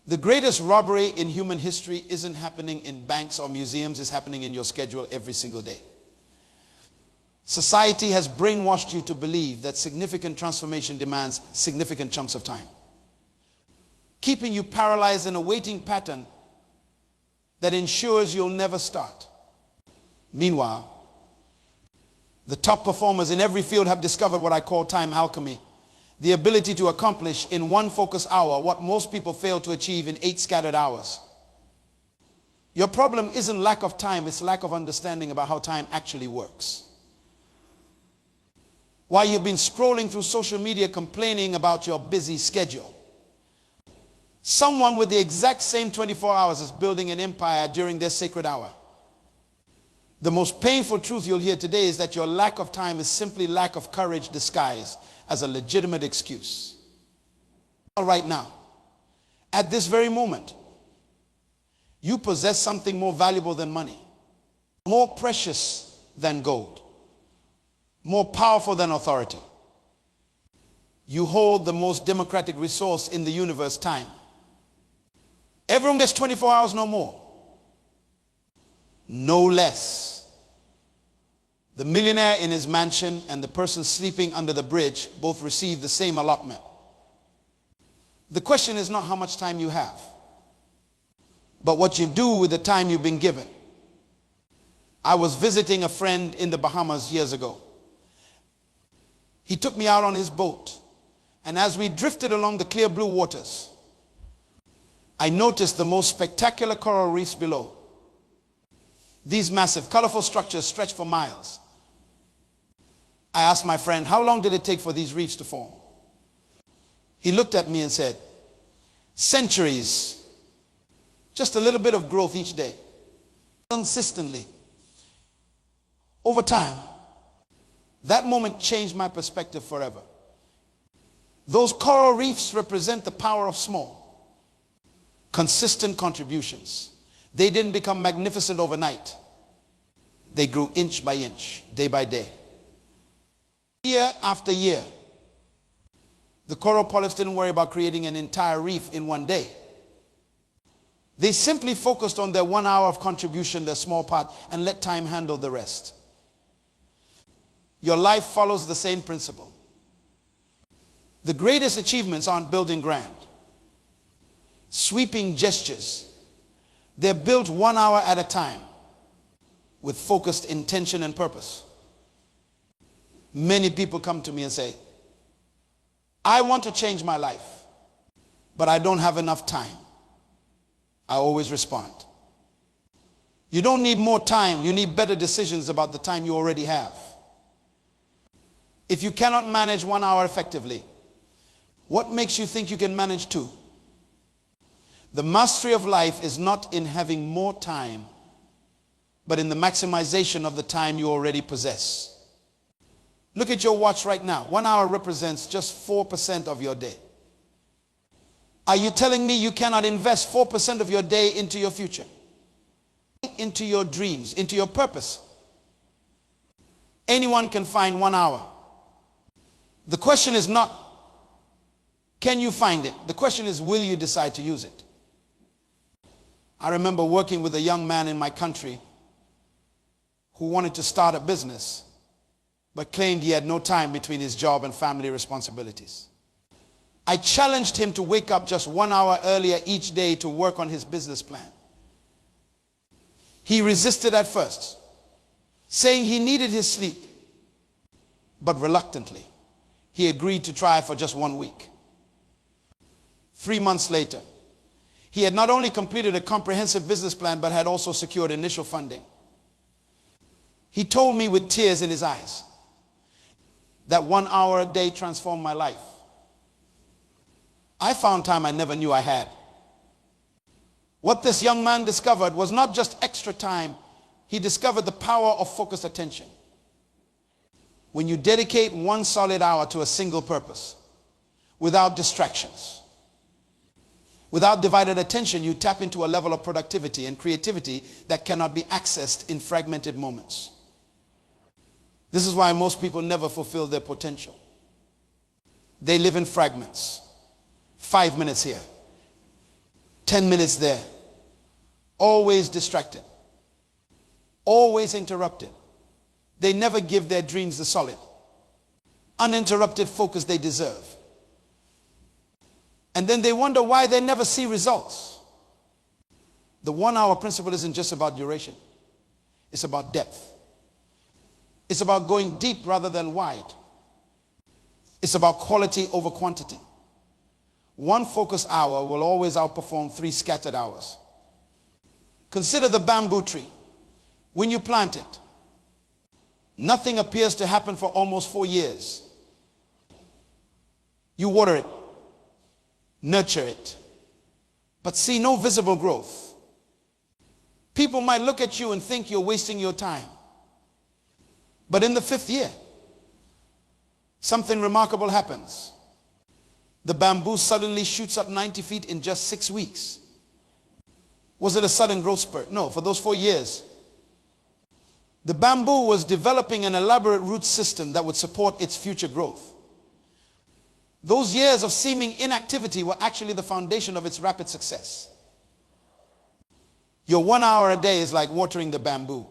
The greatest robbery in human history isn't happening in banks or museums, it's happening in your schedule every single day. Society has brainwashed you to believe that significant transformation demands significant chunks of time, keeping you paralyzed in a waiting pattern that ensures you'll never start. Meanwhile, the top performers in every field have discovered what I call time alchemy, the ability to accomplish in one focused hour what most people fail to achieve in 8 scattered hours. Your problem isn't lack of time, it's lack of understanding about how time actually works. While you've been scrolling through social media complaining about your busy schedule, someone with the exact same 24 hours is building an empire during their sacred hour. The most painful truth you'll hear today is that your lack of time is simply lack of courage disguised as a legitimate excuse. Right now, at this very moment, you possess something more valuable than money, more precious than gold, more powerful than authority. You hold the most democratic resource in the universe, time. Everyone gets 24 hours, no more, no less. The millionaire in his mansion and the person sleeping under the bridge both receive the same allotment. The question is not how much time you have, but what you do with the time you've been given. I was visiting a friend in the Bahamas years ago. He took me out on his boat, and as we drifted along the clear blue waters, I noticed the most spectacular coral reefs below. These massive, colorful structures stretch for miles. I asked my friend, how long did it take for these reefs to form? He looked at me and said, centuries. Just a little bit of growth each day. Consistently. Over time. That moment changed my perspective forever. Those coral reefs represent the power of small, consistent contributions. They didn't become magnificent overnight. They grew inch by inch, day by day. Year after year, the coral polyps didn't worry about creating an entire reef in one day. They simply focused on their 1 hour of contribution, their small part, and let time handle the rest. Your life follows the same principle. The greatest achievements aren't building grand, sweeping gestures. They're built 1 hour at a time with focused intention and purpose. Many people come to me and say, I want to change my life, but I don't have enough time. I always respond, you don't need more time, you need better decisions about the time you already have. If you cannot manage 1 hour effectively, what makes you think you can manage 2? The mastery of life is not in having more time, but in the maximization of the time you already possess. Look at your watch right now. 1 hour represents just 4% of your day. Are you telling me you cannot invest 4% of your day into your future, into your dreams, into your purpose? Anyone can find 1 hour. The question is not, can you find it? The question is, will you decide to use it? I remember working with a young man in my country who wanted to start a business, but claimed he had no time between his job and family responsibilities. I challenged him to wake up just 1 hour earlier each day to work on his business plan. He resisted at first, saying he needed his sleep, but reluctantly, he agreed to try for just 1 week. 3 months later, he had not only completed a comprehensive business plan, but had also secured initial funding. He told me with tears in his eyes that 1 hour a day transformed my life. I found time I never knew I had. What this young man discovered was not just extra time. He discovered the power of focused attention. When you dedicate 1 solid hour to a single purpose, without distractions, without divided attention, you tap into a level of productivity and creativity that cannot be accessed in fragmented moments. This is why most people never fulfill their potential. They live in fragments. 5 minutes here, 10 minutes there. Always distracted. Always interrupted. They never give their dreams the solid, uninterrupted focus they deserve. And then they wonder why they never see results. The 1 hour principle isn't just about duration. It's about depth. It's about going deep rather than wide. It's about quality over quantity. 1 focused hour will always outperform 3 scattered hours. Consider the bamboo tree. When you plant it, nothing appears to happen for almost 4 years. You water it, nurture it, but see no visible growth. People might look at you and think you're wasting your time. But in the 5th year, something remarkable happens. The bamboo suddenly shoots up 90 feet in just 6 weeks. Was it a sudden growth spurt? No, for those 4 years, the bamboo was developing an elaborate root system that would support its future growth. Those years of seeming inactivity were actually the foundation of its rapid success. Your 1 hour a day is like watering the bamboo.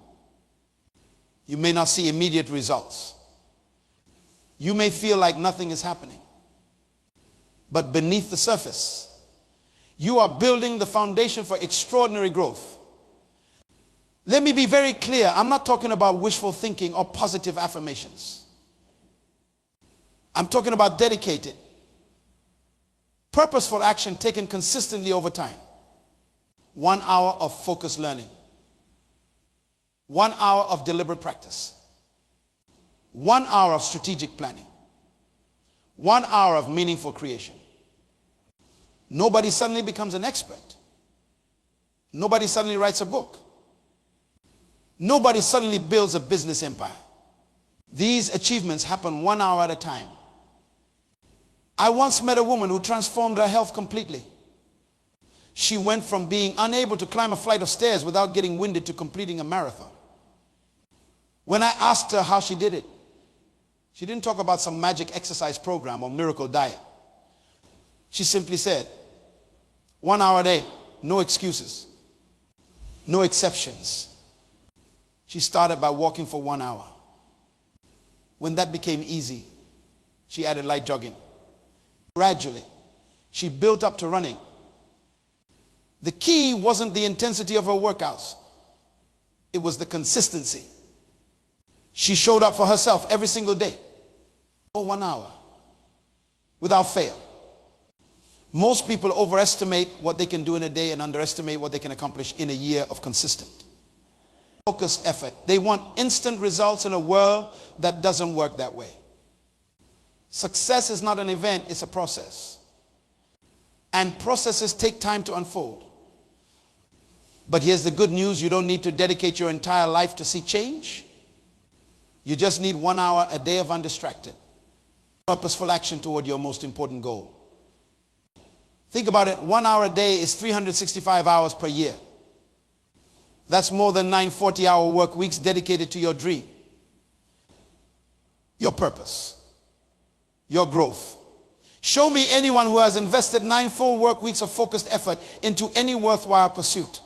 You may not see immediate results. You may feel like nothing is happening. But beneath the surface, you are building the foundation for extraordinary growth. Let me be very clear. I'm not talking about wishful thinking or positive affirmations. I'm talking about dedicated, purposeful action taken consistently over time. 1 hour of focused learning. 1 hour of deliberate practice. 1 hour of strategic planning. 1 hour of meaningful creation. Nobody suddenly becomes an expert. Nobody suddenly writes a book. Nobody suddenly builds a business empire. These achievements happen 1 hour at a time. I once met a woman who transformed her health completely. She went from being unable to climb a flight of stairs without getting winded to completing a marathon. When I asked her how she did it, she didn't talk about some magic exercise program or miracle diet. She simply said, 1 hour a day, no excuses, no exceptions. She started by walking for 1 hour. When that became easy, she added light jogging. Gradually, she built up to running. The key wasn't the intensity of her workouts. It was the consistency. She showed up for herself every single day for 1 hour without fail. Most people overestimate what they can do in a day and underestimate what they can accomplish in a year of consistent, focused effort. They want instant results in a world that doesn't work that way. Success is not an event, it's a process. And processes take time to unfold. But here's the good news: you don't need to dedicate your entire life to see change. You just need 1 hour a day of undistracted, purposeful action toward your most important goal. Think about it. 1 hour a day is 365 hours per year. That's more than 9 40-hour work weeks dedicated to your dream, your purpose, your growth. Show me anyone who has invested 9 full work weeks of focused effort into any worthwhile pursuit,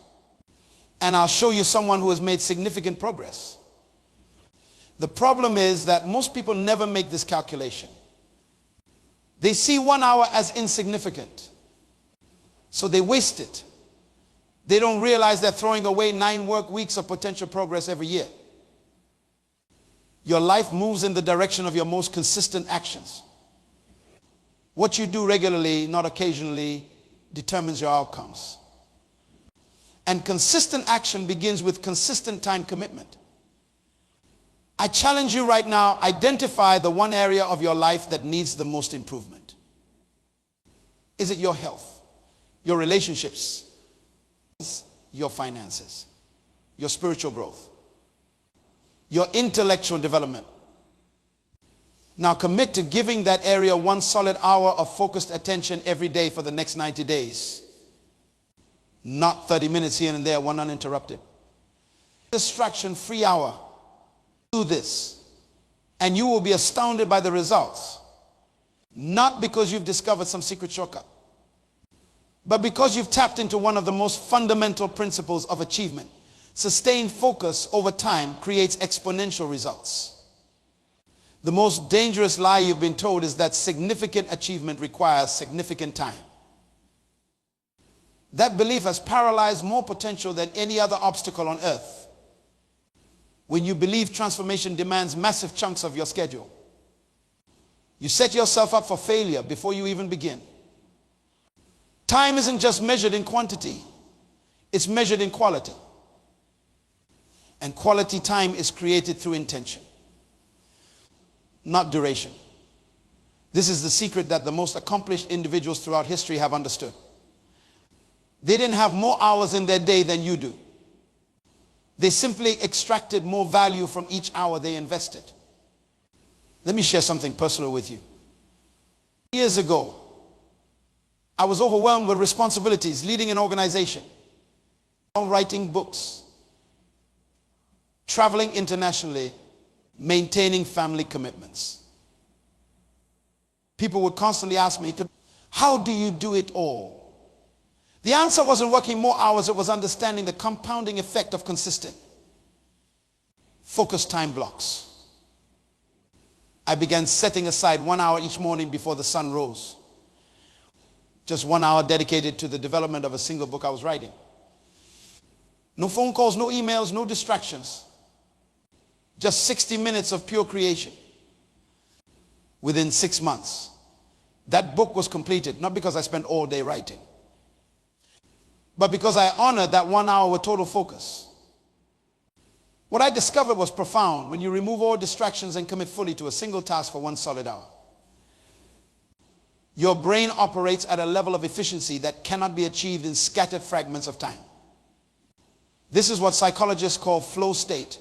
and I'll show you someone who has made significant progress. The problem is that most people never make this calculation. They see 1 hour as insignificant, so they waste it. They don't realize they're throwing away 9 work weeks of potential progress every year. Your life moves in the direction of your most consistent actions. What you do regularly, not occasionally, determines your outcomes. And consistent action begins with consistent time commitment. I challenge you right now, identify the one area of your life that needs the most improvement. Is it your health, your relationships, your finances, your spiritual growth, your intellectual development? Now commit to giving that area 1 solid hour of focused attention every day for the next 90 days. Not 30 minutes here and there, one uninterrupted. Distraction-free hour. Do this, and you will be astounded by the results. Not because you've discovered some secret shortcut, but because you've tapped into one of the most fundamental principles of achievement. Sustained focus over time creates exponential results. The most dangerous lie you've been told is that significant achievement requires significant time. That belief has paralyzed more potential than any other obstacle on earth. When you believe transformation demands massive chunks of your schedule, you set yourself up for failure before you even begin. Time isn't just measured in quantity, it's measured in quality. And quality time is created through intention, not duration. This is the secret that the most accomplished individuals throughout history have understood. They didn't have more hours in their day than you do. They simply extracted more value from each hour they invested. Let me share something personal with you. Years ago, I was overwhelmed with responsibilities, leading an organization, writing books, traveling internationally, maintaining family commitments. People would constantly ask me, how do you do it all? The answer wasn't working more hours, it was understanding the compounding effect of consistent, focused time blocks. I began setting aside 1 hour each morning before the sun rose. Just 1 hour dedicated to the development of a single book I was writing. No phone calls, no emails, no distractions. Just 60 minutes of pure creation. Within 6 months, that book was completed, not because I spent all day writing, but because I honored that 1 hour with total focus. What I discovered was profound. When you remove all distractions and commit fully to a single task for 1 solid hour, your brain operates at a level of efficiency that cannot be achieved in scattered fragments of time. This is what psychologists call flow state,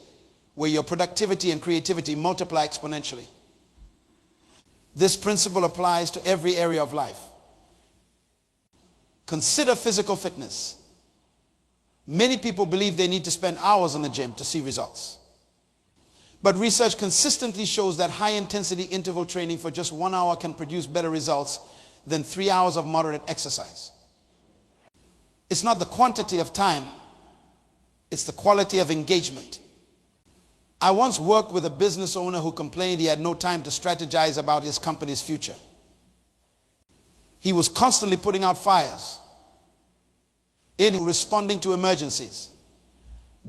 where your productivity and creativity multiply exponentially. This principle applies to every area of life. Consider physical fitness. Many people believe they need to spend hours in the gym to see results. But research consistently shows that high-intensity interval training for just 1 hour can produce better results than 3 hours of moderate exercise. It's not the quantity of time, it's the quality of engagement. I once worked with a business owner who complained he had no time to strategize about his company's future. He was constantly putting out fires, in responding to emergencies,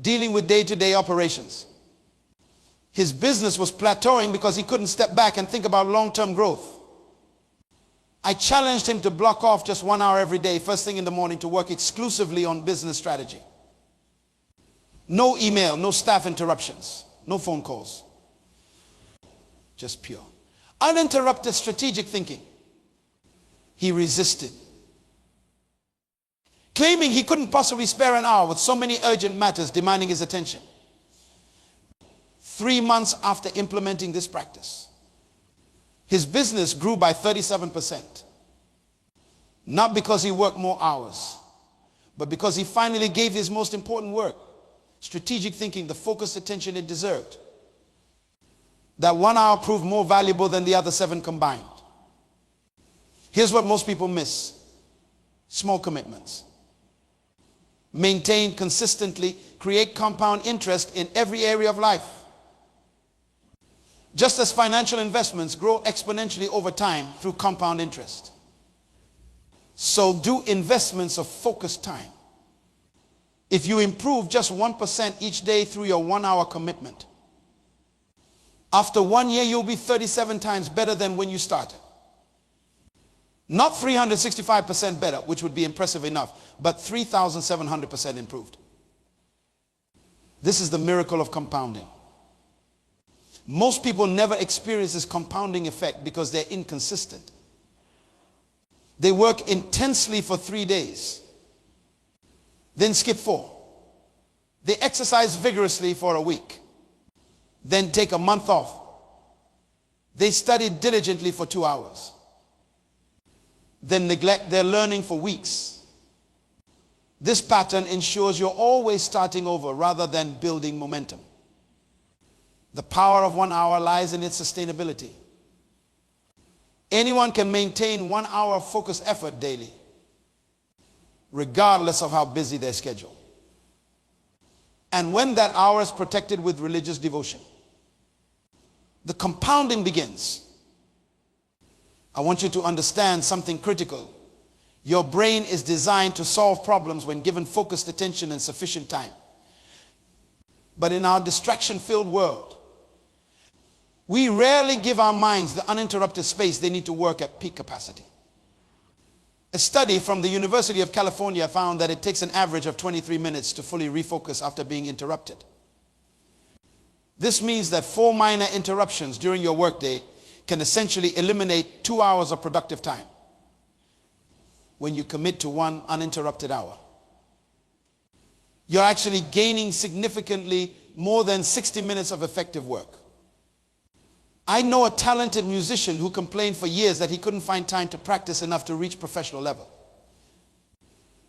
dealing with day-to-day operations. His business was plateauing because he couldn't step back and think about long-term growth. I challenged him to block off just 1 hour every day, first thing in the morning, to work exclusively on business strategy. No email, no staff interruptions, no phone calls. Just pure, uninterrupted strategic thinking. He resisted, claiming he couldn't possibly spare an hour with so many urgent matters demanding his attention. 3 months after implementing this practice, his business grew by 37%. Not because he worked more hours, but because he finally gave his most important work, strategic thinking, the focused attention it deserved. That 1 hour proved more valuable than the other 7 combined. Here's what most people miss. Small commitments. Maintain consistently, create compound interest in every area of life. Just as financial investments grow exponentially over time through compound interest, so do investments of focused time. If you improve just 1% each day through your 1 hour commitment, after 1 year you'll be 37 times better than when you started. Not 365% better, which would be impressive enough, but 3,700% improved. This is the miracle of compounding. Most people never experience this compounding effect because they're inconsistent. They work intensely for 3 days, then skip 4. They exercise vigorously for a week, then take a month off. They study diligently for 2 hours, then neglect their learning for weeks. This pattern ensures you're always starting over rather than building momentum. The power of 1 hour lies in its sustainability. Anyone can maintain 1 hour of focused effort daily. regardless of how busy their schedule. And when that hour is protected with religious devotion, the compounding begins. I want you to understand something critical. Your brain is designed to solve problems when given focused attention and sufficient time. But in our distraction-filled world, we rarely give our minds the uninterrupted space they need to work at peak capacity. A study from the University of California found that it takes an average of 23 minutes to fully refocus after being interrupted. This means that 4 minor interruptions during your workday can essentially eliminate 2 hours of productive time when you commit to 1 uninterrupted hour. You're actually gaining significantly more than 60 minutes of effective work. I know a talented musician who complained for years that he couldn't find time to practice enough to reach professional level.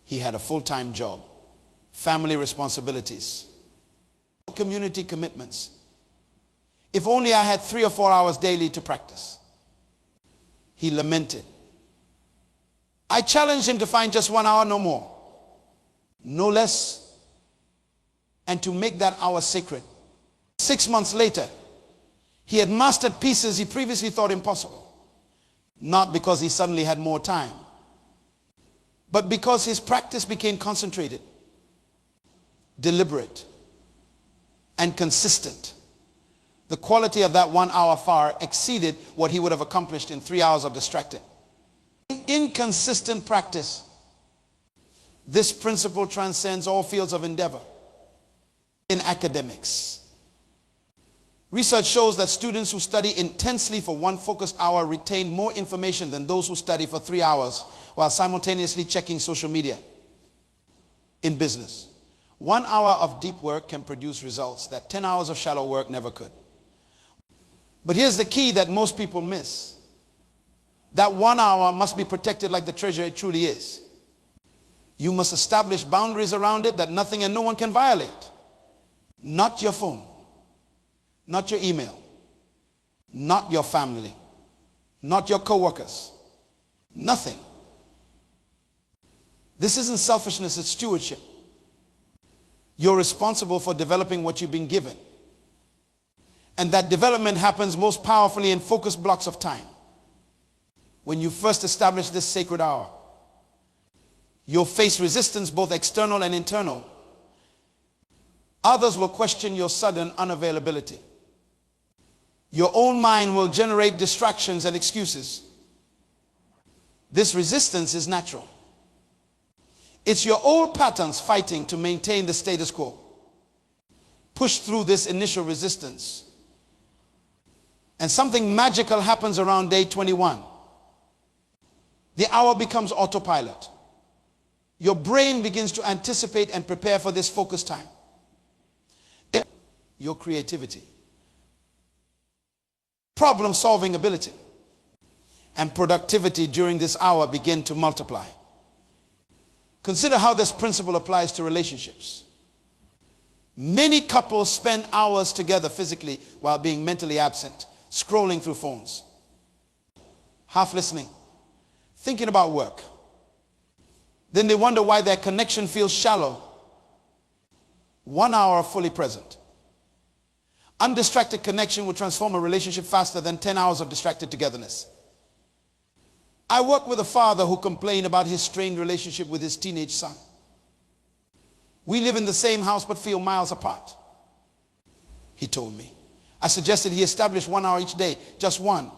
He had a full-time job, family responsibilities, community commitments. If only I had 3 or 4 hours daily to practice. He lamented. I challenged him to find just 1 hour, no more, no less, and to make that hour sacred. 6 months later, he had mastered pieces he previously thought impossible, not because he suddenly had more time, but because his practice became concentrated, deliberate, and consistent. The quality of that 1 hour far exceeded what he would have accomplished in 3 hours of distracted. Inconsistent practice. This principle transcends all fields of endeavor. In academics, research shows that students who study intensely for 1 focused hour retain more information than those who study for 3 hours while simultaneously checking social media. In business, 1 hour of deep work can produce results that 10 hours of shallow work never could. But here's the key that most people miss. That 1 hour must be protected like the treasure it truly is. You must establish boundaries around it that nothing and no one can violate. Not your phone, not your email, not your family, not your co-workers, nothing. This isn't selfishness, it's stewardship. You're responsible for developing what you've been given. And that development happens most powerfully in focused blocks of time. When you first establish this sacred hour, you'll face resistance, both external and internal. Others will question your sudden unavailability. Your own mind will generate distractions and excuses. This resistance is natural. It's your old patterns fighting to maintain the status quo. Push through this initial resistance, and something magical happens around day 21. The hour becomes autopilot. Your brain begins to anticipate and prepare for this focus time. Your creativity, problem-solving ability, and productivity during this hour begin to multiply. Consider how this principle applies to relationships. Many couples spend hours together physically while being mentally absent, scrolling through phones, half listening, thinking about work. Then they wonder why their connection feels shallow. 1 hour fully present. Undistracted connection will transform a relationship faster than 10 hours of distracted togetherness. I work with a father who complained about his strained relationship with his teenage son. We live in the same house but feel miles apart, he told me. I suggested he establish 1 hour each day, just one,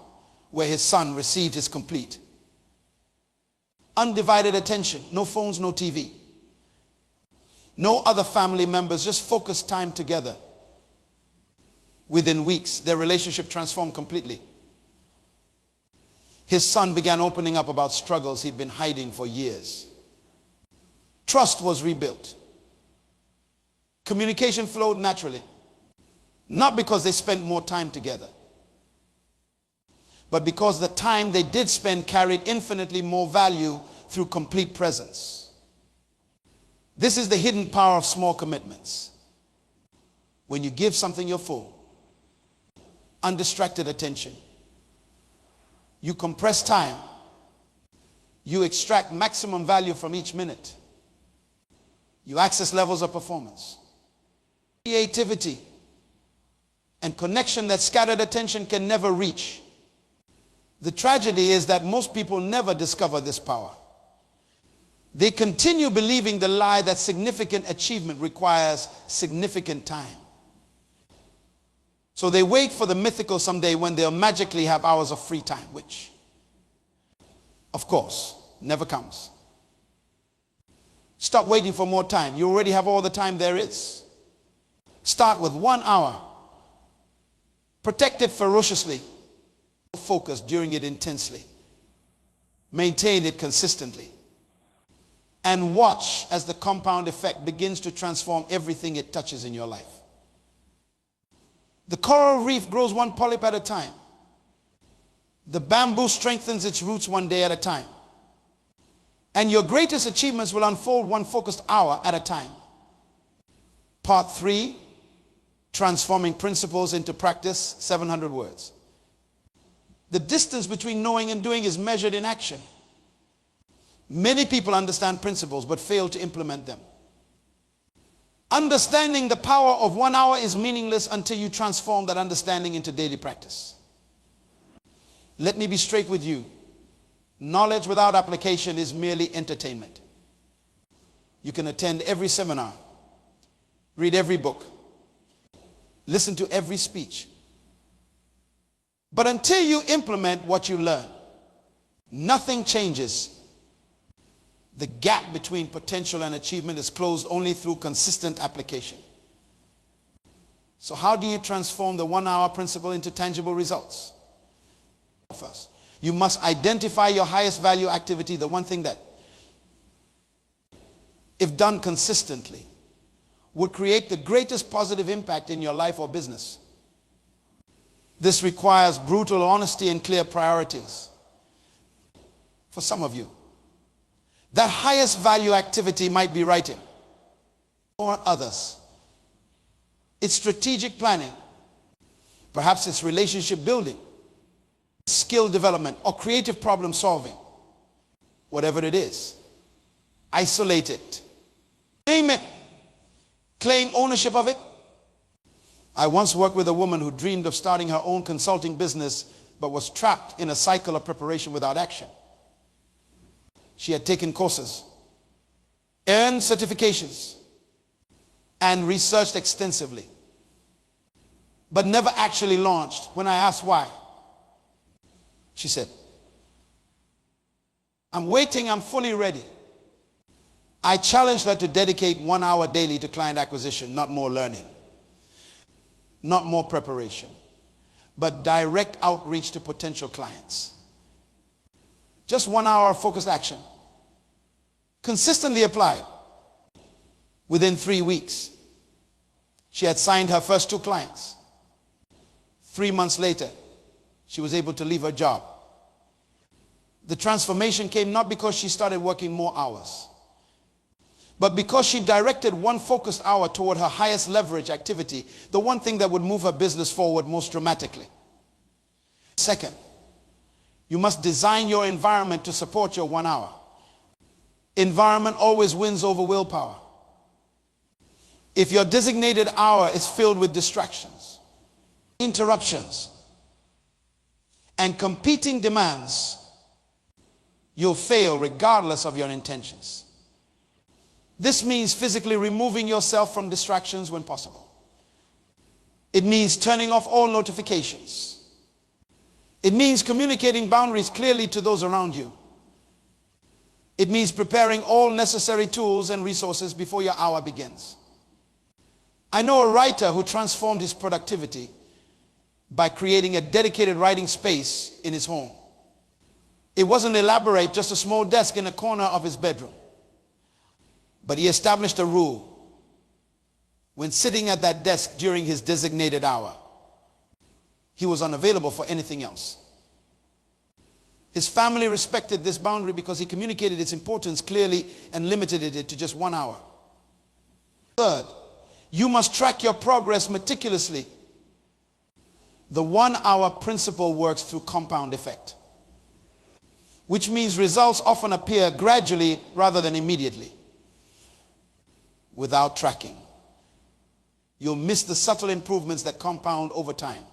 where his son received his complete, undivided attention. No phones, no TV, no other family members, just focused time together. Within weeks, their relationship transformed completely. His son began opening up about struggles he'd been hiding for years. Trust was rebuilt. Communication flowed naturally. Not because they spent more time together, but because the time they did spend carried infinitely more value through complete presence. This is the hidden power of small commitments. When you give something your full, undistracted attention, you compress time, you extract maximum value from each minute. You access levels of performance, creativity, and connection that scattered attention can never reach. The tragedy is that most people never discover this power. They continue believing the lie that significant achievement requires significant time. So they wait for the mythical someday when they'll magically have hours of free time, which, of course, never comes. Stop waiting for more time. You already have all the time there is. Start with 1 hour. Protect it ferociously. Focus during it intensely. Maintain it consistently. And watch as the compound effect begins to transform everything it touches in your life. The coral reef grows one polyp at a time. The bamboo strengthens its roots one day at a time. And your greatest achievements will unfold one focused hour at a time. Part 3, transforming principles into practice, 700 words. The distance between knowing and doing is measured in action. Many people understand principles but fail to implement them. Understanding the power of 1 hour is meaningless until you transform that understanding into daily practice. Let me be straight with you. Knowledge without application is merely entertainment. You can attend every seminar, read every book, listen to every speech. But until you implement what you learn, nothing changes. The gap between potential and achievement is closed only through consistent application. So how do you transform the 1 hour principle into tangible results? First, you must identify your highest value activity, the one thing that, if done consistently, would create the greatest positive impact in your life or business. This requires brutal honesty and clear priorities. For some of you, that highest value activity might be writing. For others, it's strategic planning. Perhaps it's relationship building, skill development, or creative problem solving. Whatever it is, isolate it. Name it. Claim ownership of it. I once worked with a woman who dreamed of starting her own consulting business but was trapped in a cycle of preparation without action. She had taken courses, earned certifications, and researched extensively, but never actually launched. When I asked why, she said, "I'm waiting, I'm fully ready." I challenged her to dedicate 1 hour daily to client acquisition, not more learning, not more preparation, but direct outreach to potential clients. Just 1 hour of focused action. Consistently applied. Within 3 weeks, she had signed her first 2 clients. 3 months later, she was able to leave her job. The transformation came not because she started working more hours, but because she directed one focused hour toward her highest leverage activity, the one thing that would move her business forward most dramatically. Second, you must design your environment to support your 1 hour. Environment always wins over willpower. If your designated hour is filled with distractions, interruptions, and competing demands, you'll fail regardless of your intentions. This means physically removing yourself from distractions when possible. It means turning off all notifications. It means communicating boundaries clearly to those around you. It means preparing all necessary tools and resources before your hour begins. I know a writer who transformed his productivity by creating a dedicated writing space in his home. It wasn't elaborate, just a small desk in a corner of his bedroom. But he established a rule. When sitting at that desk during his designated hour, he was unavailable for anything else. His family respected this boundary because he communicated its importance clearly and limited it to just 1 hour. Third, you must track your progress meticulously. The 1 hour principle works through compound effect, which means results often appear gradually rather than immediately. without tracking. You'll miss the subtle improvements that compound over time.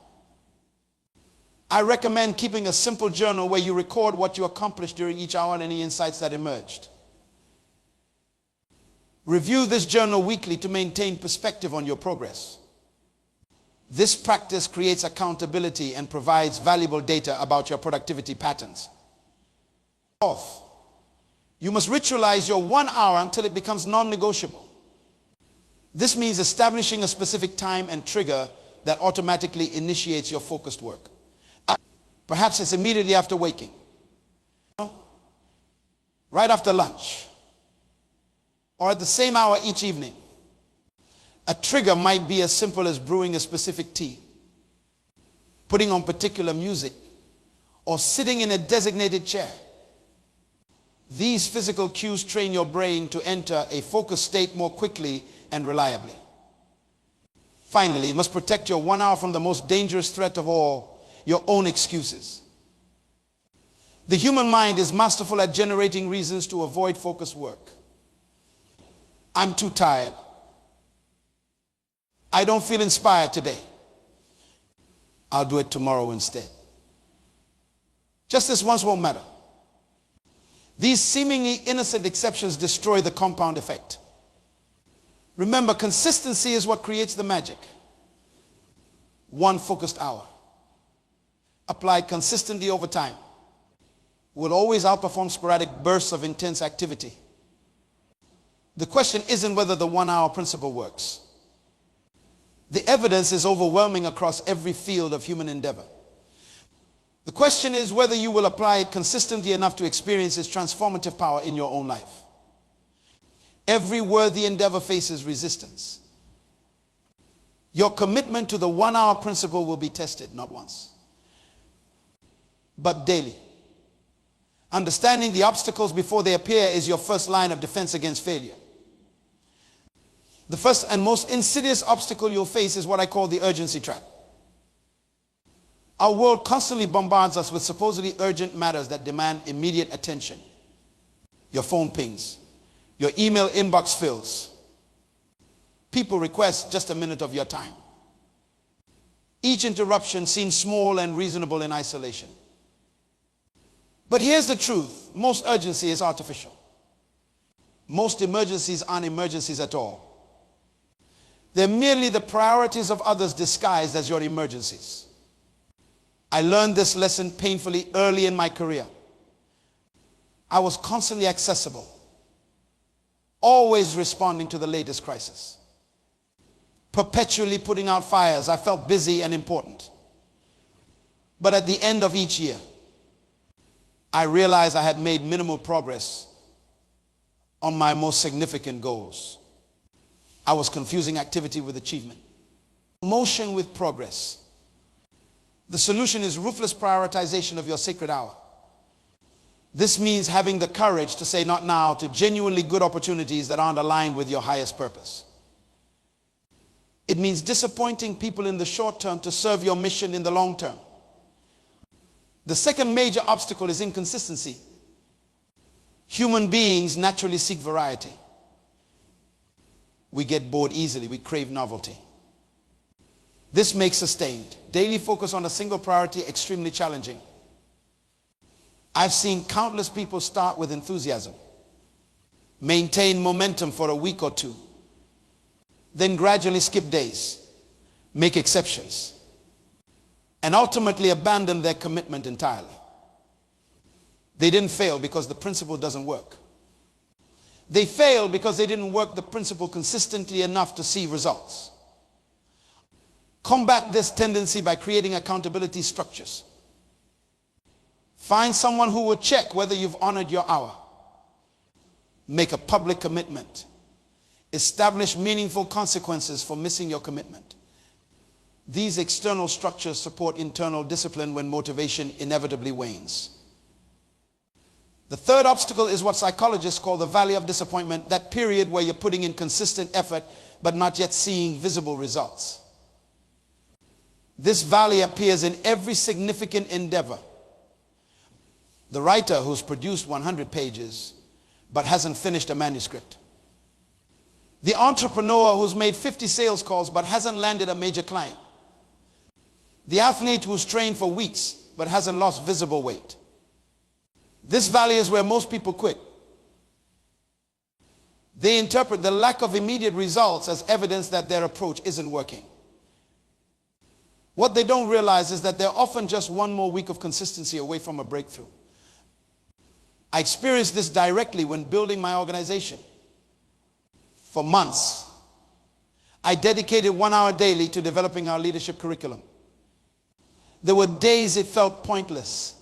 I recommend keeping a simple journal where you record what you accomplished during each hour and any insights that emerged. Review this journal weekly to maintain perspective on your progress. This practice creates accountability and provides valuable data about your productivity patterns. Fourth, you must ritualize your 1 hour until it becomes non-negotiable. This means establishing a specific time and trigger that automatically initiates your focused work. Perhaps it's immediately after waking, right after lunch, or at the same hour each evening. A trigger might be as simple as brewing a specific tea, putting on particular music, or sitting in a designated chair. These physical cues train your brain to enter a focused state more quickly and reliably. Finally, you must protect your 1 hour from the most dangerous threat of all, your own excuses. The human mind is masterful at generating reasons to avoid focused work. I'm too tired. I don't feel inspired today. I'll do it tomorrow instead. Just this once won't matter. These seemingly innocent exceptions destroy the compound effect. Remember, consistency is what creates the magic. 1 focused hour, applied consistently over time, will always outperform sporadic bursts of intense activity. The question isn't whether the 1 hour principle works. The evidence is overwhelming across every field of human endeavor. The question is whether you will apply it consistently enough to experience its transformative power in your own life. Every worthy endeavor faces resistance. Your commitment to the 1 hour principle will be tested not once, but daily. Understanding the obstacles before they appear is your first line of defense against failure. The first and most insidious obstacle you'll face is what I call the urgency trap. Our world constantly bombards us with supposedly urgent matters that demand immediate attention. Your phone pings. Your email inbox fills. People request just a minute of your time. Each interruption seems small and reasonable in isolation. But here's the truth. Most urgency is artificial. Most emergencies aren't emergencies at all. They're merely the priorities of others disguised as your emergencies. I learned this lesson painfully early in my career. I was constantly accessible, always responding to the latest crisis, perpetually putting out fires. I felt busy and important. But at the end of each year, I realized I had made minimal progress on my most significant goals. I was confusing activity with achievement, motion with progress. The solution is ruthless prioritization of your sacred hour. This means having the courage to say not now to genuinely good opportunities that aren't aligned with your highest purpose. It means disappointing people in the short term to serve your mission in the long term. The second major obstacle is inconsistency. Human beings naturally seek variety. We get bored easily. We crave novelty. This makes sustained daily focus on a single priority extremely challenging. I've seen countless people start with enthusiasm, maintain momentum for a week or two, then gradually skip days, make exceptions, and ultimately abandon their commitment entirely. They didn't fail because the principle doesn't work. They failed because they didn't work the principle consistently enough to see results. Combat this tendency by creating accountability structures. Find someone who will check whether you've honored your hour. Make a public commitment. Establish meaningful consequences for missing your commitment. These external structures support internal discipline when motivation inevitably wanes. The third obstacle is what psychologists call the valley of disappointment, that period where you're putting in consistent effort but not yet seeing visible results. This valley appears in every significant endeavor. The writer who's produced 100 pages but hasn't finished a manuscript. The entrepreneur who's made 50 sales calls but hasn't landed a major client. The athlete who's trained for weeks but hasn't lost visible weight. This valley is where most people quit. They interpret the lack of immediate results as evidence that their approach isn't working. What they don't realize is that they're often just one more week of consistency away from a breakthrough. I experienced this directly when building my organization. For months, I dedicated 1 hour daily to developing our leadership curriculum. There were days it felt pointless,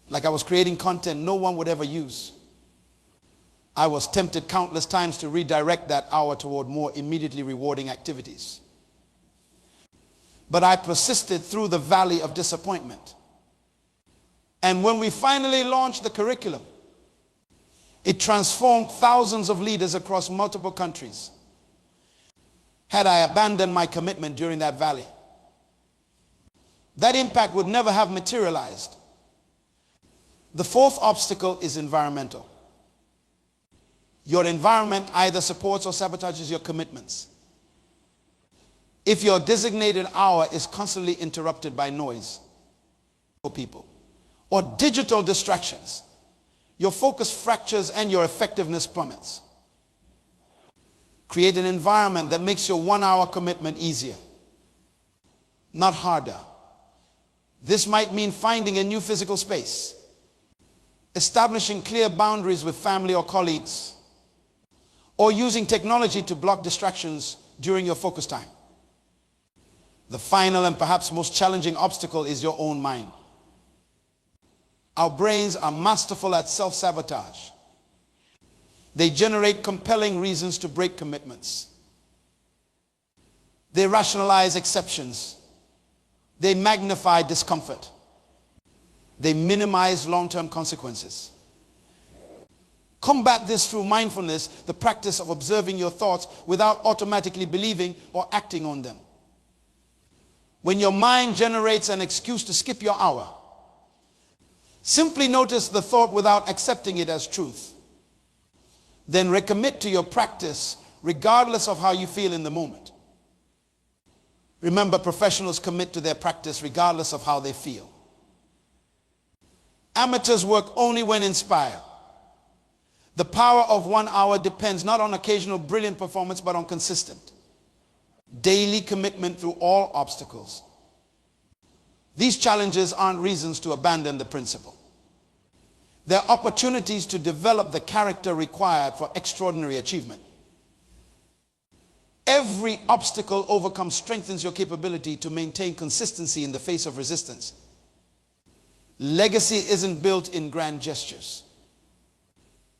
like I was creating content no one would ever use. I was tempted countless times to redirect that hour toward more immediately rewarding activities. But I persisted through the valley of disappointment. And when we finally launched the curriculum, it transformed thousands of leaders across multiple countries. Had I abandoned my commitment during that valley, that impact would never have materialized. The fourth obstacle is environmental. Your environment either supports or sabotages your commitments. If your designated hour is constantly interrupted by noise for people or digital distractions, your focus fractures and your effectiveness plummets. Create an environment that makes your 1 hour commitment easier, not harder. This might mean finding a new physical space, establishing clear boundaries with family or colleagues, or using technology to block distractions during your focus time. The final and perhaps most challenging obstacle is your own mind. Our brains are masterful at self-sabotage. They generate compelling reasons to break commitments. They rationalize exceptions. They magnify discomfort. They minimize long-term consequences. Combat this through mindfulness, the practice of observing your thoughts without automatically believing or acting on them. When your mind generates an excuse to skip your hour, simply notice the thought without accepting it as truth. Then recommit to your practice regardless of how you feel in the moment. Remember, professionals commit to their practice regardless of how they feel. Amateurs work only when inspired. The power of 1 hour depends not on occasional brilliant performance, but on consistent, daily commitment through all obstacles. These challenges aren't reasons to abandon the principle. They're opportunities to develop the character required for extraordinary achievement. Every obstacle overcome strengthens your capability to maintain consistency in the face of resistance. Legacy isn't built in grand gestures.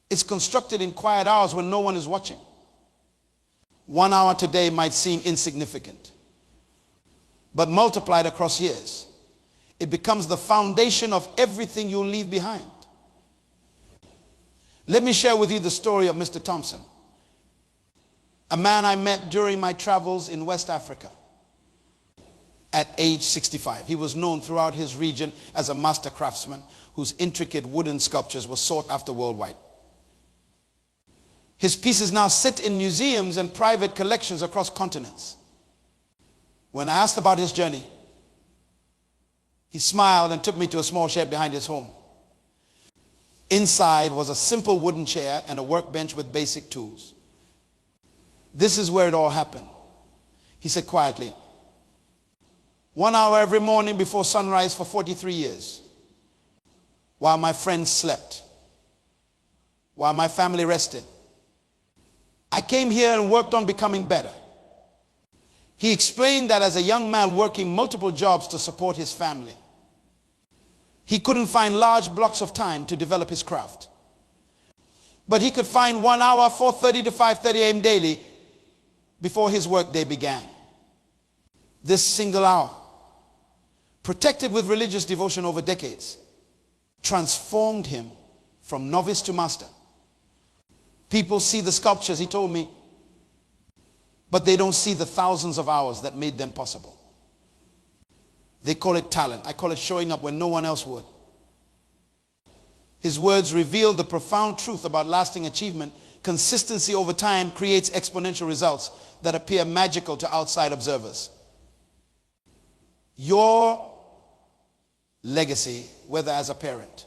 It's constructed in quiet hours when no one is watching. 1 hour today might seem insignificant, but multiplied across years, it becomes the foundation of everything you'll leave behind. Let me share with you the story of Mr. Thompson, a man I met during my travels in West Africa at age 65. He was known throughout his region as a master craftsman whose intricate wooden sculptures were sought after worldwide. His pieces now sit in museums and private collections across continents. When I asked about his journey, he smiled and took me to a small shed behind his home. Inside was a simple wooden chair and a workbench with basic tools. This is where it all happened. He said quietly, 1 hour every morning before sunrise for 43 years, while my friends slept, while my family rested. I came here and worked on becoming better. He explained that as a young man working multiple jobs to support his family, he couldn't find large blocks of time to develop his craft. But he could find 1 hour, 4:30 to 5:30 a.m. daily before his workday began. This single hour, protected with religious devotion over decades, transformed him from novice to master. People see the sculptures, he told me, but they don't see the thousands of hours that made them possible. They call it talent. I call it showing up when no one else would. His words revealed the profound truth about lasting achievement Consistency over time creates exponential results that appear magical to outside observers. Your legacy, whether as a parent,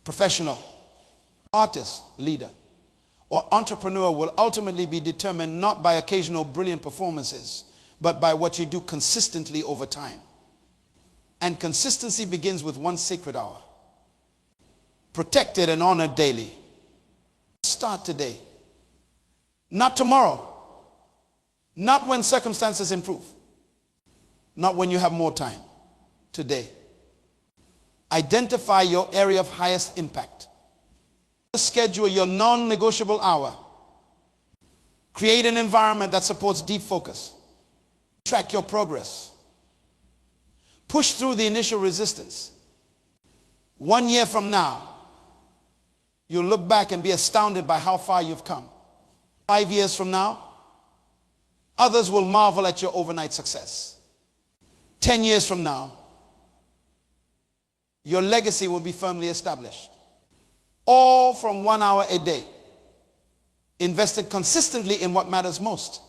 professional, artist, leader, or entrepreneur, will ultimately be determined not by occasional brilliant performances, but by what you do consistently over time. And consistency begins with one sacred hour. Protected and honored daily. Start today. Not tomorrow. Not when circumstances improve. Not when you have more time. Today. Identify your area of highest impact. Schedule your non-negotiable hour. Create an environment that supports deep focus. Track your progress. Push through the initial resistance. 1 year from now, you'll look back and be astounded by how far you've come. 5 years from now, others will marvel at your overnight success. 10 years from now, your legacy will be firmly established. All from 1 hour a day, invested consistently in what matters most.